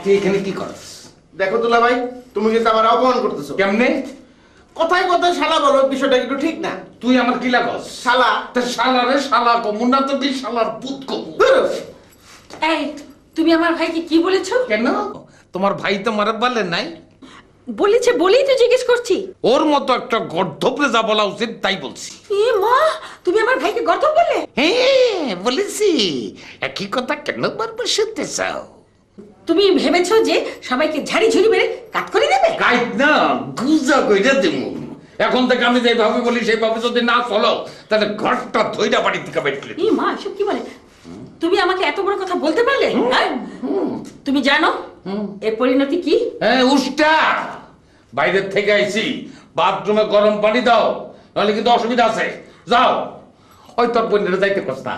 তুই এখানে কি করছ? দেখো দুলা ভাই, তুমি কিন্তু আমার অপমান করতেছো। কেমনে? কথায় কথায় শালা বলো, বিষয়টা কিন্তু ঠিক না। তুই আমার কি লাগস? শালা। তা শালারে শালা কমু না তো তুই শালার পুত কমু। এই তুমি আমার ভাইকে কি বলেছো? কেন? তোমার ভাই তো মারা বলে নাই? বলেছে বলেই তো জিজ্ঞেস করছি। ওর মতো একটা গর্ধপরে যা বলা উচিত তাই বলছি। এ মা, তুমি আমার ভাইকে গর্ধব বললে? হ্যাঁ বলেছি। একই কথা কেন বারবার শুনতে চাও? তুমি ভেবেছো যে সবাইকে ঝাড়ি ঝুড়ি মেরে কাট করে দেবে? গাইড না, গুজা কইরা দেবো। এখন থেকে আমি যেভাবে বলি সেইভাবে যদি না চলো তাহলে ঘরটা ধইরা বাড়ি থেকে বের করে এ মা, এসব কি বলে? তুমি আমাকে এত বড় কথা বলতে পারলে? হ্যাঁ? তুমি জানো এর পরিণতি কি? হ্যাঁ উষ্টা। বাইরের থেকে আইছি, বাথরুমে গরম পানি দাও, নাহলে কিন্তু অসুবিধা আছে। যাও, ওই তোর বোনের যাইতে কস না।